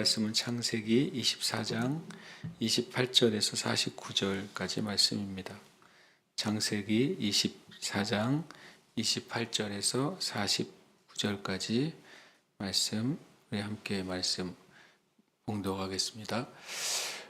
말씀은 창세기 24장 28절에서 49절까지 말씀입니다. 창세기 24장 28절에서 49절까지 말씀, 우리 함께 말씀 봉독하겠습니다.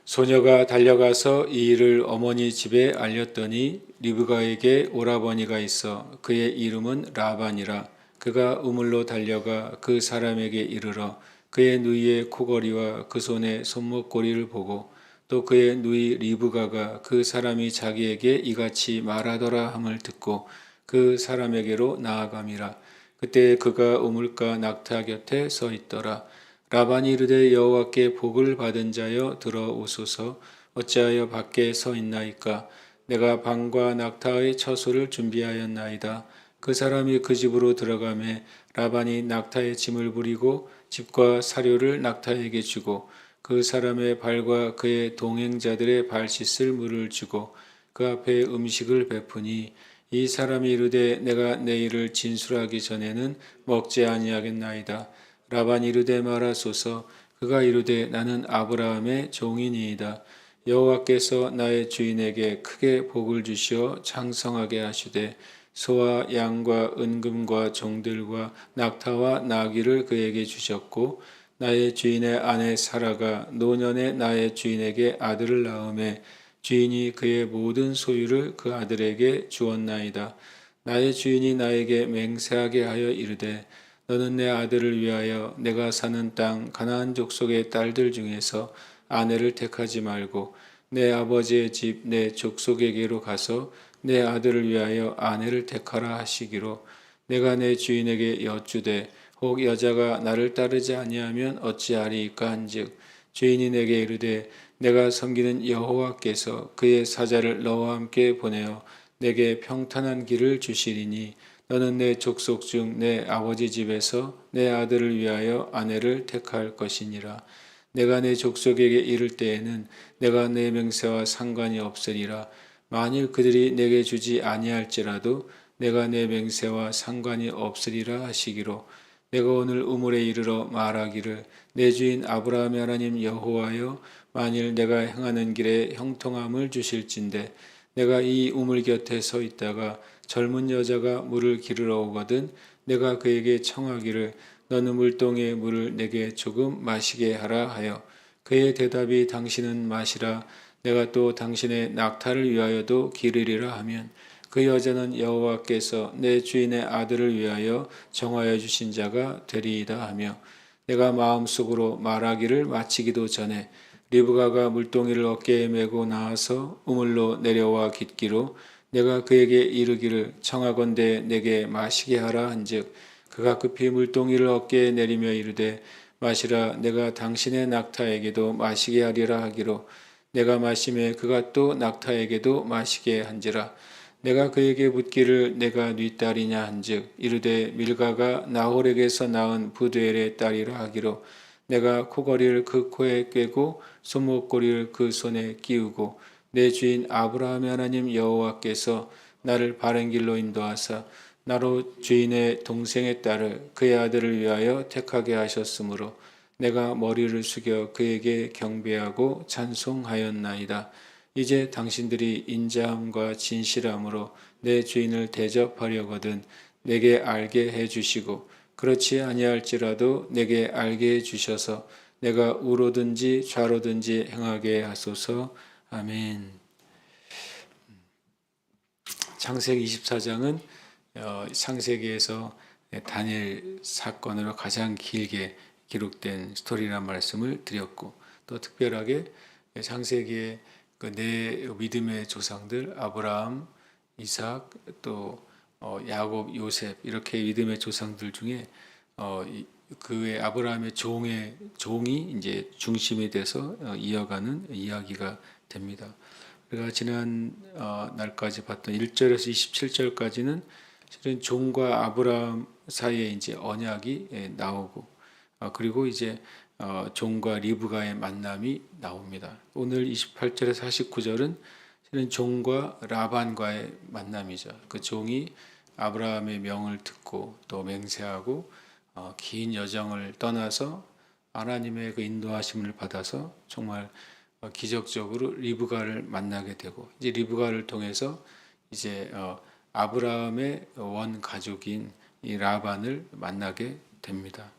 소녀가 달려가서 이 일을 어머니 집에 알렸더니 리브가에게 오라버니가 있어 그의 이름은 라반이라. 그가 우물로 달려가 그 사람에게 이르러 그의 누이의 코걸이와 그 손의 손목고리를 보고 또 그의 누이 리브가가 그 사람이 자기에게 이같이 말하더라 함을 듣고 그 사람에게로 나아감이라. 그때 그가 우물가 낙타 곁에 서 있더라. 라반이 이르되 여호와께 복을 받은 자여 들어오소서. 어찌하여 밖에 서 있나이까? 내가 방과 낙타의 처소를 준비하였나이다. 그 사람이 그 집으로 들어가매 라반이 낙타의 짐을 부리고 집과 사료를 낙타에게 주고 그 사람의 발과 그의 동행자들의 발 씻을 물을 주고 그 앞에 음식을 베푸니 이 사람이 이르되 내가 내일을 진술하기 전에는 먹지 아니하겠나이다. 라반이 이르되 말하소서. 그가 이르되 나는 아브라함의 종이니이다. 여호와께서 나의 주인에게 크게 복을 주시어 장성하게 하시되 소와 양과 은금과 종들과 낙타와 나귀를 그에게 주셨고 나의 주인의 아내 사라가 노년에 나의 주인에게 아들을 낳음에 주인이 그의 모든 소유를 그 아들에게 주었나이다. 나의 주인이 나에게 맹세하게 하여 이르되 너는 내 아들을 위하여 내가 사는 땅 가나안 족속의 딸들 중에서 아내를 택하지 말고 내 아버지의 집 내 족속에게로 가서 내 아들을 위하여 아내를 택하라 하시기로 내가 내 주인에게 여쭈되 혹 여자가 나를 따르지 아니하면 어찌하리이까 한즉 주인이 내게 이르되 내가 섬기는 여호와께서 그의 사자를 너와 함께 보내어 내게 평탄한 길을 주시리니 너는 내 족속 중 내 아버지 집에서 내 아들을 위하여 아내를 택할 것이니라. 내가 내 족속에게 이를 때에는 내가 내 맹세와 상관이 없으리라. 만일 그들이 내게 주지 아니할지라도 내가 내 맹세와 상관이 없으리라 하시기로 내가 오늘 우물에 이르러 말하기를 내 주인 아브라함의 하나님 여호와여 만일 내가 행하는 길에 형통함을 주실진대 내가 이 우물 곁에 서 있다가 젊은 여자가 물을 기르러 오거든 내가 그에게 청하기를 너는 물동의 물을 내게 조금 마시게 하라 하여 그의 대답이 당신은 마시라 내가 또 당신의 낙타를 위하여도 기르리라 하면 그 여자는 여호와께서 내 주인의 아들을 위하여 정하여 주신 자가 되리이다 하며 내가 마음속으로 말하기를 마치기도 전에 리브가가 물동이를 어깨에 메고 나와서 우물로 내려와 깃기로 내가 그에게 이르기를 청하건대 내게 마시게 하라 한즉 그가 급히 물동이를 어깨에 내리며 이르되 마시라 내가 당신의 낙타에게도 마시게 하리라 하기로 내가 마시매 그가 또 낙타에게도 마시게 한지라 내가 그에게 묻기를 내가 네 딸이냐 한즉 이르되 밀가가 나홀에게서 낳은 부두엘의 딸이라 하기로 내가 코걸이를 그 코에 꿰고 손목고리를 그 손에 끼우고 내 주인 아브라함의 하나님 여호와께서 나를 바른 길로 인도하사 나로 주인의 동생의 딸을 그의 아들을 위하여 택하게 하셨으므로 내가 머리를 숙여 그에게 경배하고 찬송하였나이다. 이제 당신들이 인자함과 진실함으로 내 주인을 대접하려거든 내게 알게 해주시고 그렇지 아니할지라도 내게 알게 해주셔서 내가 우로든지 좌로든지 행하게 하소서. 아멘. 창세기 24장은 창세기에서 다니엘 사건으로 가장 길게 기록된 스토리란 말씀을 드렸고 또 특별하게 창세기의 그 네 믿음의 조상들 아브라함, 이삭, 또 야곱, 요셉 이렇게 믿음의 조상들 중에 그의 아브라함의 종이 이제 중심이 돼서 이어가는 이야기가 됩니다. 우리가 지난 날까지 봤던 1절에서 27절까지는 실은 종과 아브라함 사이에 이제 언약이 나오고 그리고 이제 종과 리브가의 만남이 나옵니다. 오늘 28절에서 49절은 실은 종과 라반과의 만남이죠. 그 종이 아브라함의 명을 듣고 또 맹세하고 긴 여정을 떠나서 하나님의 그 인도하심을 받아서 정말 기적적으로 리브가를 만나게 되고, 이제 리브가를 통해서 이제 아브라함의 원 가족인 이 라반을 만나게 됩니다.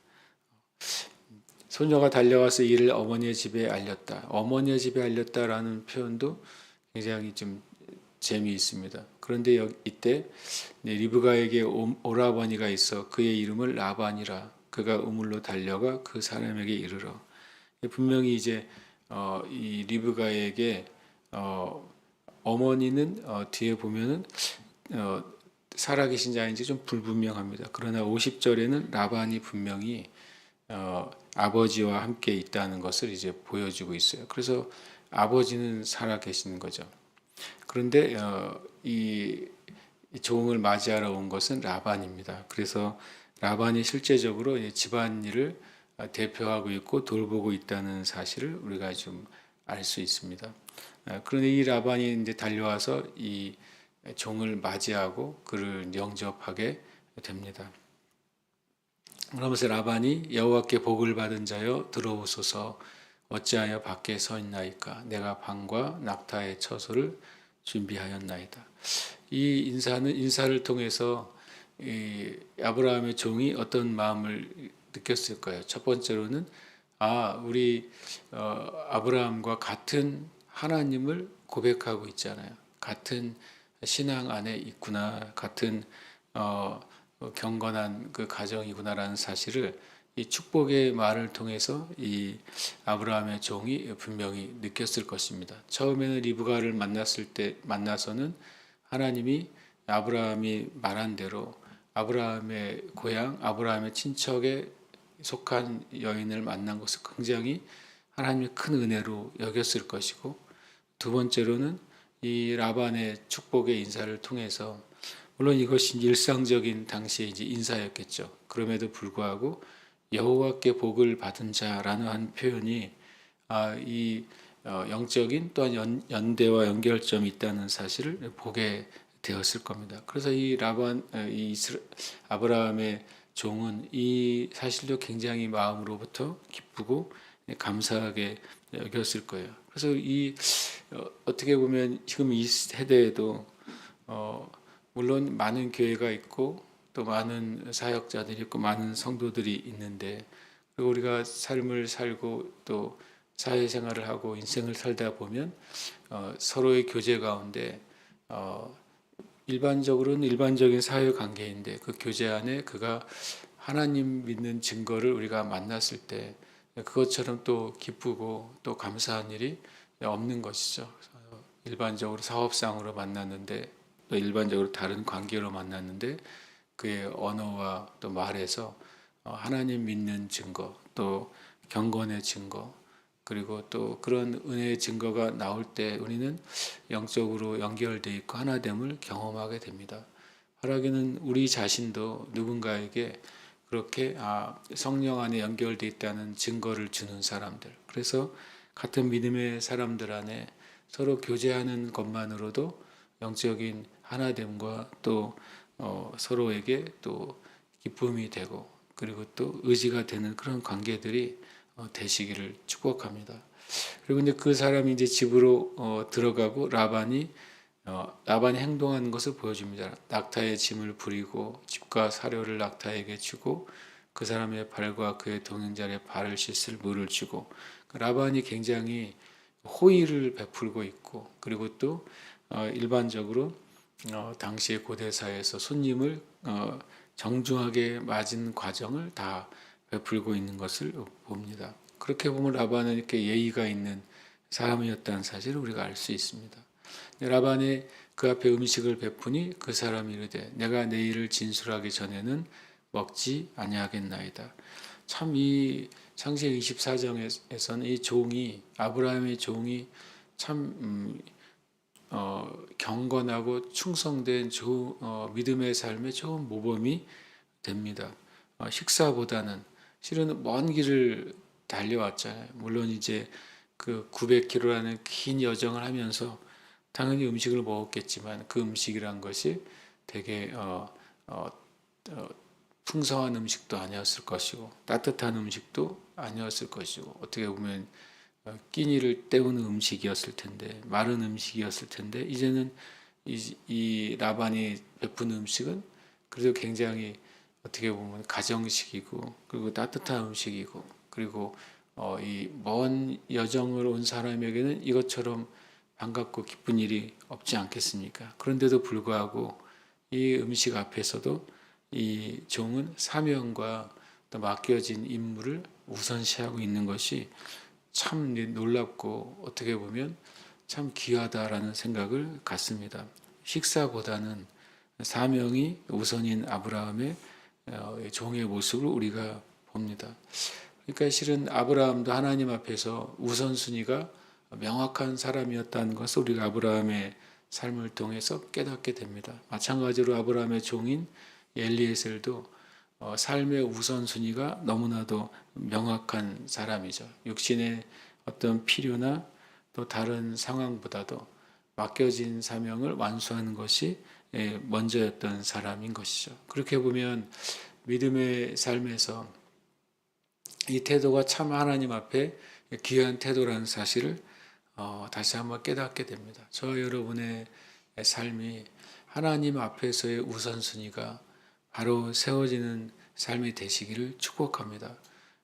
소녀가 달려와서 이를 어머니의 집에 알렸다. 어머니의 집에 알렸다라는 표현도 굉장히 좀 재미있습니다. 그런데 이때 리브가에게 오라버니가 있어 그의 이름을 라반이라. 그가 우물로 달려가 그 사람에게 이르러. 분명히 이제 이 리브가에게 어머니는 뒤에 보면은 살아계신 자인지 좀 불분명합니다. 그러나 50절에는 라반이 분명히 아버지와 함께 있다는 것을 이제 보여주고 있어요. 그래서 아버지는 살아계신 거죠. 그런데 이 종을 맞이하러 온 것은 라반입니다. 그래서 라반이 실제적으로 집안일을 대표하고 있고 돌보고 있다는 사실을 우리가 좀 알 수 있습니다. 그런데 이 라반이 이제 달려와서 이 종을 맞이하고 그를 영접하게 됩니다. 그러면서 라반이 여호와께 복을 받은 자여 들어오소서 어찌하여 밖에 서 있나이까 내가 방과 낙타의 처소를 준비하였나이다. 이 인사를 통해서 이 아브라함의 종이 어떤 마음을 느꼈을까요? 첫 번째로는 우리 아브라함과 같은 하나님을 고백하고 있잖아요. 같은 신앙 안에 있구나, 같은 경건한 그 가정이구나라는 사실을 이 축복의 말을 통해서 이 아브라함의 종이 분명히 느꼈을 것입니다. 처음에는 리브가를 만나서는 하나님이 아브라함이 말한 대로 아브라함의 고향, 아브라함의 친척에 속한 여인을 만난 것을 굉장히 하나님의 큰 은혜로 여겼을 것이고, 두 번째로는 이 라반의 축복의 인사를 통해서, 물론 이것이 일상적인 당시의 이제 인사였겠죠. 그럼에도 불구하고 여호와께 복을 받은 자라는 한 표현이 이 영적인 또한 연대와 연결점이 있다는 사실을 보게 되었을 겁니다. 그래서 이 아브라함의 종은 이 사실도 굉장히 마음으로부터 기쁘고 감사하게 여겼을 거예요. 그래서 어떻게 보면 지금 이 세대에도 물론 많은 교회가 있고 또 많은 사역자들이 있고 많은 성도들이 있는데, 그리고 우리가 삶을 살고 또 사회생활을 하고 인생을 살다 보면 서로의 교제 가운데 일반적으로는 일반적인 사회관계인데 그 교제 안에 그가 하나님 믿는 증거를 우리가 만났을 때 그것처럼 또 기쁘고 또 감사한 일이 없는 것이죠. 일반적으로 사업상으로 만났는데 또 일반적으로 다른 관계로 만났는데 그의 언어와 또 말에서 하나님 믿는 증거, 또 경건의 증거, 그리고 또 그런 은혜의 증거가 나올 때 우리는 영적으로 연결되어 있고 하나됨을 경험하게 됩니다. 바라기는 우리 자신도 누군가에게 그렇게 성령 안에 연결되어 있다는 증거를 주는 사람들, 그래서 같은 믿음의 사람들 안에 서로 교제하는 것만으로도 영적인 하나됨과 또 서로에게 또 기쁨이 되고 그리고 또 의지가 되는 그런 관계들이 되시기를 축복합니다. 그리고 이제 그 사람이 이제 집으로 들어가고 라반이 행동하는 것을 보여줍니다. 낙타의 짐을 부리고 집과 사료를 낙타에게 주고 그 사람의 발과 그의 동행자의 발을 씻을 물을 주고, 라반이 굉장히 호의를 베풀고 있고, 그리고 또 일반적으로 당시의 고대사에서 손님을 정중하게 맞은 과정을 다 베풀고 있는 것을 봅니다. 그렇게 보면 라반은 이렇게 예의가 있는 사람이었다는 사실을 우리가 알 수 있습니다. 라반이 그 앞에 음식을 베푸니 그 사람이 이르되 내가 내일을 진술하기 전에는 먹지 아니하겠나이다. 참 이 창세기 24장에서는 이 종이, 아브라함의 종이 참 경건하고 충성된 믿음의 삶의 좋은 모범이 됩니다. 식사보다는 실은 먼 길을 달려왔잖아요. 물론 이제 그 900km라는 긴 여정을 하면서 당연히 음식을 먹었겠지만 그 음식이란 것이 되게 풍성한 음식도 아니었을 것이고 따뜻한 음식도 아니었을 것이고 어떻게 보면 끼니를 때우는 음식이었을 텐데 마른 음식이었을 텐데 이제는 이 라반이 베푸는 음식은 그래도 굉장히 어떻게 보면 가정식이고 그리고 따뜻한 음식이고 그리고 이 먼 여정을 온 사람에게는 이것처럼 반갑고 기쁜 일이 없지 않겠습니까? 그런데도 불구하고 이 음식 앞에서도 이 종은 사명과 또 맡겨진 임무를 우선시하고 있는 것이 참 놀랍고 어떻게 보면 참 귀하다라는 생각을 갖습니다. 식사보다는 사명이 우선인 아브라함의 종의 모습을 우리가 봅니다. 그러니까 실은 아브라함도 하나님 앞에서 우선순위가 명확한 사람이었다는 것을 우리가 아브라함의 삶을 통해서 깨닫게 됩니다. 마찬가지로 아브라함의 종인 엘리에셀도 삶의 우선순위가 너무나도 명확한 사람이죠. 육신의 어떤 필요나 또 다른 상황보다도 맡겨진 사명을 완수하는 것이 먼저였던 사람인 것이죠. 그렇게 보면 믿음의 삶에서 이 태도가 참 하나님 앞에 귀한 태도라는 사실을 다시 한번 깨닫게 됩니다. 저 여러분의 삶이 하나님 앞에서의 우선순위가 바로 세워지는 삶이 되시기를 축복합니다.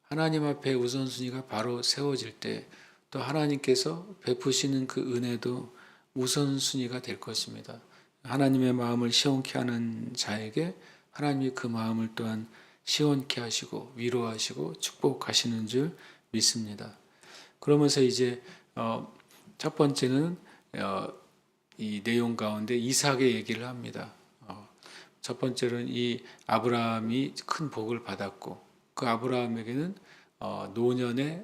하나님 앞에 우선순위가 바로 세워질 때 또 하나님께서 베푸시는 그 은혜도 우선순위가 될 것입니다. 하나님의 마음을 시원케 하는 자에게 하나님이 그 마음을 또한 시원케 하시고 위로하시고 축복하시는 줄 믿습니다. 그러면서 이제 첫 번째는 이 내용 가운데 이삭의 얘기를 합니다. 첫 번째는 이 아브라함이 큰 복을 받았고 그 아브라함에게는 노년에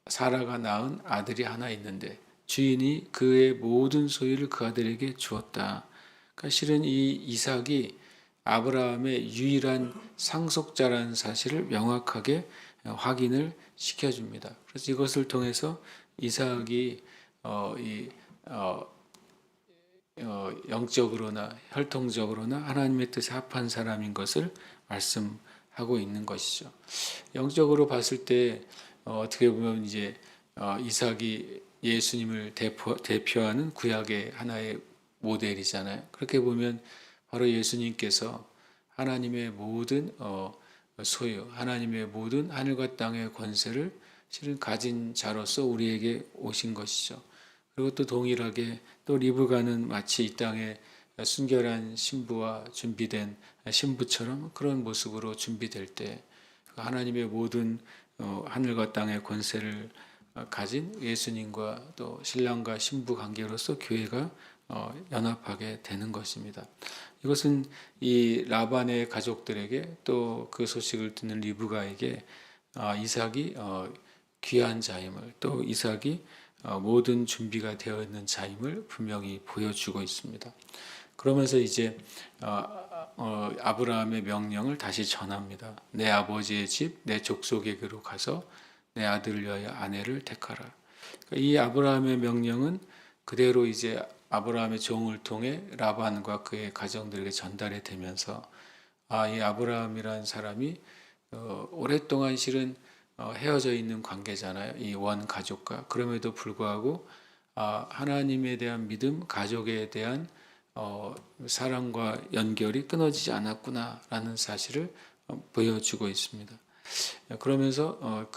사라가 낳은 아들이 하나 있는데 주인이 그의 모든 소유를 그 아들에게 주었다. 그러니까 실은 이 이삭이 아브라함의 유일한 상속자라는 사실을 명확하게 확인을 시켜줍니다. 그래서 이것을 통해서 이삭이 영적으로나 혈통적으로나 하나님의 뜻에 합한 사람인 것을 말씀하고 있는 것이죠. 영적으로 봤을 때 어떻게 보면 이제 이삭이 예수님을 대표하는 구약의 하나의 모델이잖아요. 그렇게 보면 바로 예수님께서 하나님의 모든 소유, 하나님의 모든 하늘과 땅의 권세를 실은 가진 자로서 우리에게 오신 것이죠. 그리고 또 동일하게 또 리브가는 마치 이 땅에 순결한 신부와 준비된 신부처럼 그런 모습으로 준비될 때 하나님의 모든 하늘과 땅의 권세를 가진 예수님과 또 신랑과 신부 관계로서 교회가 연합하게 되는 것입니다. 이것은 이 라반의 가족들에게 또 그 소식을 듣는 리브가에게 이삭이 귀한 자임을 또 이삭이 모든 준비가 되어 있는 자임을 분명히 보여주고 있습니다. 그러면서 이제 아브라함의 명령을 다시 전합니다. 내 아버지의 집, 내 족속에게로 가서 내 아들을 위하여 아내를 택하라. 이 아브라함의 명령은 그대로 이제 아브라함의 종을 통해 라반과 그의 가정들에게 전달이 되면서 이 아브라함이라는 사람이 오랫동안 실은 헤어져 있는 관계잖아요. 이 원 가족과. 그럼에도 불구하고 하나님에 대한 믿음, 가족에 대한 사랑과 연결이 끊어지지 않았구나라는 사실을 보여주고 있습니다. 그러면서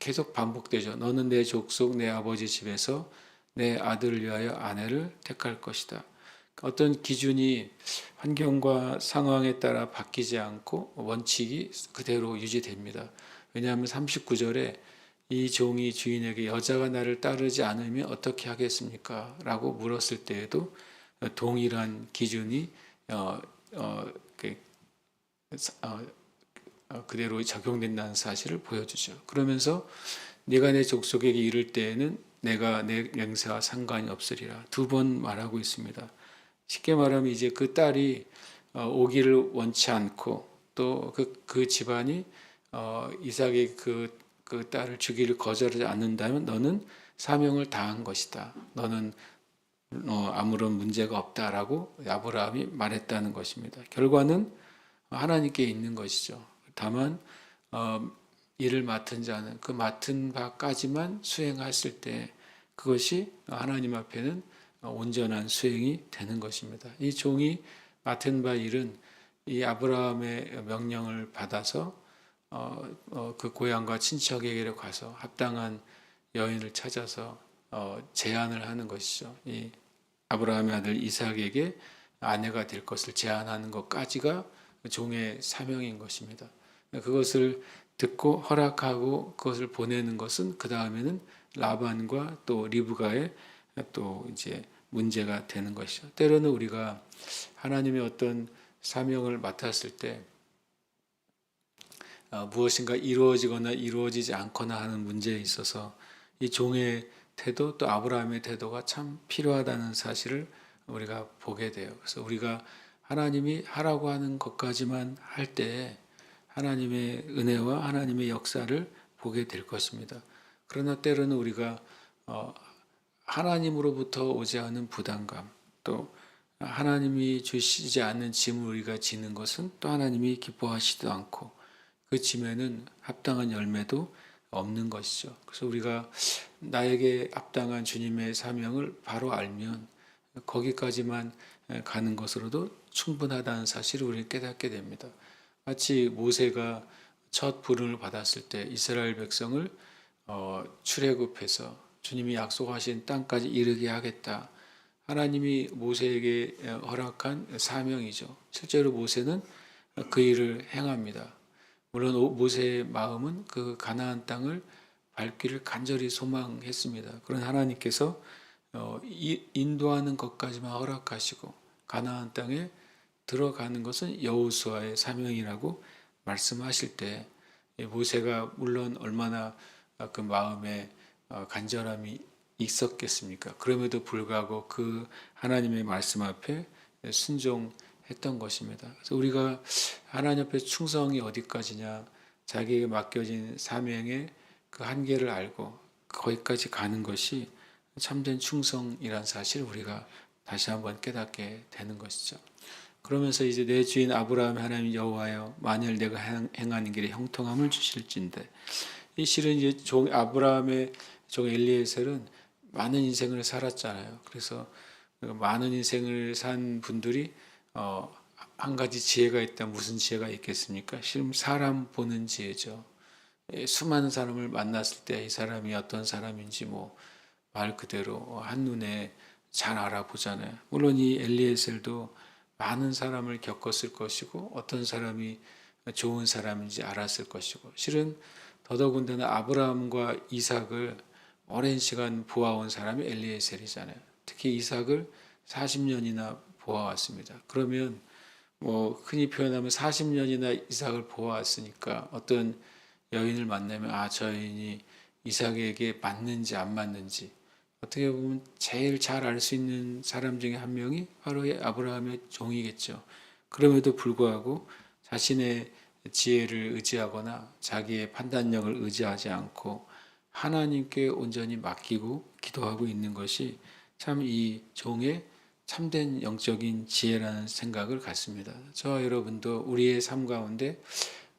계속 반복되죠. 너는 내 족속, 내 아버지 집에서 내 아들을 위하여 아내를 택할 것이다. 어떤 기준이 환경과 상황에 따라 바뀌지 않고 원칙이 그대로 유지됩니다. 왜냐하면 39절에 이 종이 주인에게 여자가 나를 따르지 않으면 어떻게 하겠습니까? 라고 물었을 때에도 동일한 기준이 그대로 적용된다는 사실을 보여주죠. 그러면서 네가 내 족속에게 이를 때에는 내가 내 맹세와 상관이 없으리라. 2번 말하고 있습니다. 쉽게 말하면 이제 그 딸이 오기를 원치 않고 또 그 집안이 이삭의 그 딸을 주기를 거절하지 않는다면 너는 사명을 다한 것이다. 너는 아무런 문제가 없다라고 아브라함이 말했다는 것입니다. 결과는 하나님께 있는 것이죠. 다만 일을 맡은 자는 그 맡은 바까지만 수행했을 때 그것이 하나님 앞에는 온전한 수행이 되는 것입니다. 이 종이 맡은 바 일은 이 아브라함의 명령을 받아서 그 고향과 친척에게로 가서 합당한 여인을 찾아서 제안을 하는 것이죠. 이 아브라함의 아들 이삭에게 아내가 될 것을 제안하는 것까지가 종의 사명인 것입니다. 그것을 듣고 허락하고 그것을 보내는 것은 그 다음에는 라반과 또 리브가의 또 이제 문제가 되는 것이죠. 때로는 우리가 하나님의 어떤 사명을 맡았을 때 무엇인가 이루어지거나 이루어지지 않거나 하는 문제에 있어서 이 종의 태도 또 아브라함의 태도가 참 필요하다는 사실을 우리가 보게 돼요. 그래서 우리가 하나님이 하라고 하는 것까지만 할 때 하나님의 은혜와 하나님의 역사를 보게 될 것입니다. 그러나 때로는 우리가 하나님으로부터 오지 않은 부담감, 또 하나님이 주시지 않는 짐을 우리가 지는 것은 또 하나님이 기뻐하시지도 않고 그 짐에는 합당한 열매도 없는 것이죠. 그래서 우리가 나에게 합당한 주님의 사명을 바로 알면 거기까지만 가는 것으로도 충분하다는 사실을 우리는 깨닫게 됩니다. 마치 모세가 첫 부름을 받았을 때 이스라엘 백성을 출애굽해서 주님이 약속하신 땅까지 이르게 하겠다. 하나님이 모세에게 허락한 사명이죠. 실제로 모세는 그 일을 행합니다. 물론 모세의 마음은 그 가나안 땅을 밟기를 간절히 소망했습니다. 그러나 하나님께서 인도하는 것까지만 허락하시고 가나안 땅에 들어가는 것은 여호수아의 사명이라고 말씀하실 때 모세가 물론 얼마나 그 마음에 간절함이 있었겠습니까? 그럼에도 불구하고 그 하나님의 말씀 앞에 순종했던 것입니다. 그래서 우리가 하나님 앞에 충성이 어디까지냐, 자기에게 맡겨진 사명의 그 한계를 알고 거기까지 가는 것이 참된 충성이란 사실을 우리가 다시 한번 깨닫게 되는 것이죠. 그러면서 이제 내 주인 아브라함 하나님 여호와여 만일 내가 행하는 길에 형통함을 주실진대. 이 실은 이제 아브라함의 종 엘리에셀은 많은 인생을 살았잖아요. 그래서 많은 인생을 산 분들이 한 가지 지혜가 있다. 무슨 지혜가 있겠습니까? 실은 사람 보는 지혜죠. 수많은 사람을 만났을 때 이 사람이 어떤 사람인지 말 그대로 한눈에 잘 알아보잖아요. 물론 이 엘리에셀도 많은 사람을 겪었을 것이고 어떤 사람이 좋은 사람인지 알았을 것이고 실은 더더군다나 아브라함과 이삭을 오랜 시간 보아온 사람이 엘리에셀이잖아요. 특히 이삭을 40년이나 보아왔습니다. 그러면 흔히 표현하면 40년이나 이삭을 보아왔으니까 어떤 여인을 만나면 저 여인이 이삭에게 맞는지 안 맞는지 어떻게 보면 제일 잘 알 수 있는 사람 중에 한 명이 바로 아브라함의 종이겠죠. 그럼에도 불구하고 자신의 지혜를 의지하거나 자기의 판단력을 의지하지 않고 하나님께 온전히 맡기고 기도하고 있는 것이 참 이 종의 참된 영적인 지혜라는 생각을 갖습니다. 저와 여러분도 우리의 삶 가운데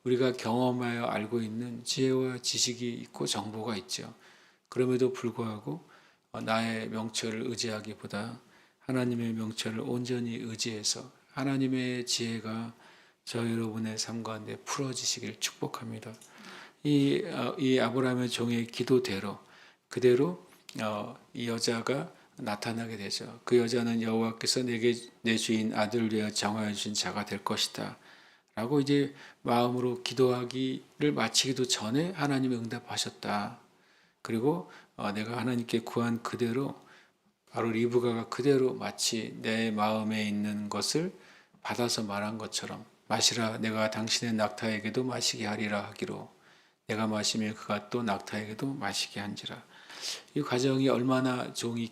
우리가 경험하여 알고 있는 지혜와 지식이 있고 정보가 있죠. 그럼에도 불구하고 나의 명철을 의지하기보다 하나님의 명철을 온전히 의지해서 하나님의 지혜가 저 여러분의 삶 가운데 풀어지시길 축복합니다. 이 아브라함의 종의 기도대로 그대로 이 여자가 나타나게 되죠. 그 여자는 여호와께서 내게 내 주인 아들을 위하여 정하여 주신 자가 될 것이다. 라고 이제 마음으로 기도하기를 마치기도 전에 하나님이 응답하셨다. 그리고 내가 하나님께 구한 그대로 바로 리브가가 그대로 마치 내 마음에 있는 것을 받아서 말한 것처럼 마시라 내가 당신의 낙타에게도 마시게 하리라 하기로 내가 마시면 그가 또 낙타에게도 마시게 한지라. 이 과정이 얼마나 종이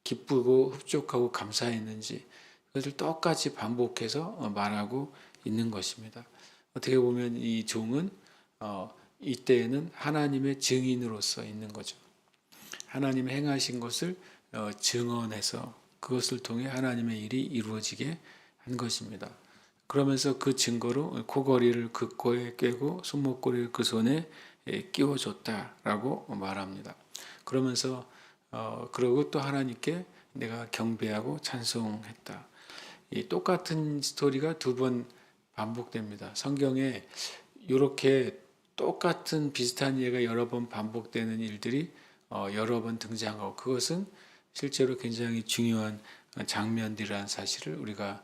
기쁘고 흡족하고 감사했는지 그것을 똑같이 반복해서 말하고 있는 것입니다. 어떻게 보면 이 종은 이때에는 하나님의 증인으로서 있는 거죠. 하나님의 행하신 것을 증언해서 그것을 통해 하나님의 일이 이루어지게 한 것입니다. 그러면서 그 증거로 코걸이를 그 코에 꿰고 손목걸이를 그 손에 끼워줬다라고 말합니다. 그러면서 그러고 또 하나님께 내가 경배하고 찬송했다. 이 똑같은 스토리가 두 번 반복됩니다. 성경에 이렇게 똑같은 비슷한 예가 여러 번 반복되는 일들이 여러 번 등장하고 그것은 실제로 굉장히 중요한 장면들이라는 사실을 우리가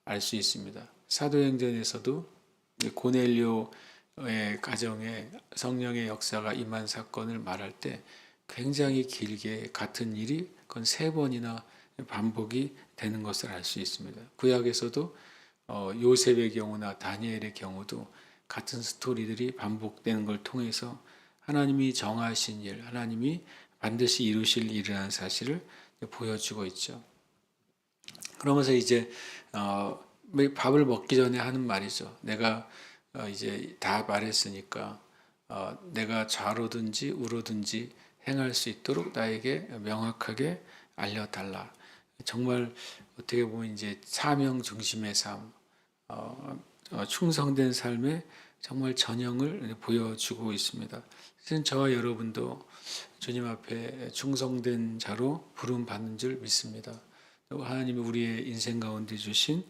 알 수 있습니다. 사도행전에서도 고넬료의 가정에 성령의 역사가 임한 사건을 말할 때 굉장히 길게 같은 일이 그건 3번이나 반복이 되는 것을 알 수 있습니다. 구약에서도 요셉의 경우나 다니엘의 경우도 같은 스토리들이 반복되는 걸 통해서 하나님이 정하신 일, 하나님이 반드시 이루실 일이라는 사실을 보여주고 있죠. 그러면서 이제 밥을 먹기 전에 하는 말이죠. 내가 이제 다 말했으니까 내가 좌로든지 우로든지 행할 수 있도록 나에게 명확하게 알려달라. 정말 어떻게 보면 이제 사명 중심의 삶, 충성된 삶의 정말 전형을 보여주고 있습니다. 사실 저와 여러분도 주님 앞에 충성된 자로 부름 받는 줄 믿습니다. 또 하나님이 우리의 인생 가운데 주신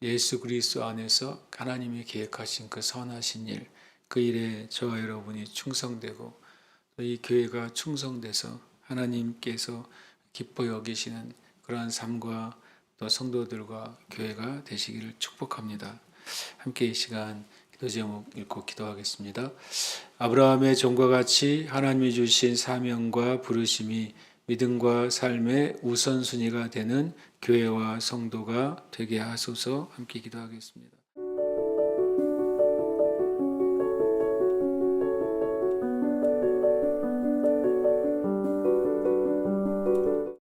예수 그리스도 안에서 하나님이 계획하신 그 선하신 일, 그 일에 저와 여러분이 충성되고 이 교회가 충성돼서 하나님께서 기뻐 여기시는 그러한 삶과 또 성도들과 교회가 되시기를 축복합니다. 함께 이 시간 기도 제목 읽고 기도하겠습니다. 아브라함의 종과 같이 하나님이 주신 사명과 부르심이 믿음과 삶의 우선순위가 되는 교회와 성도가 되게 하소서. 함께 기도하겠습니다.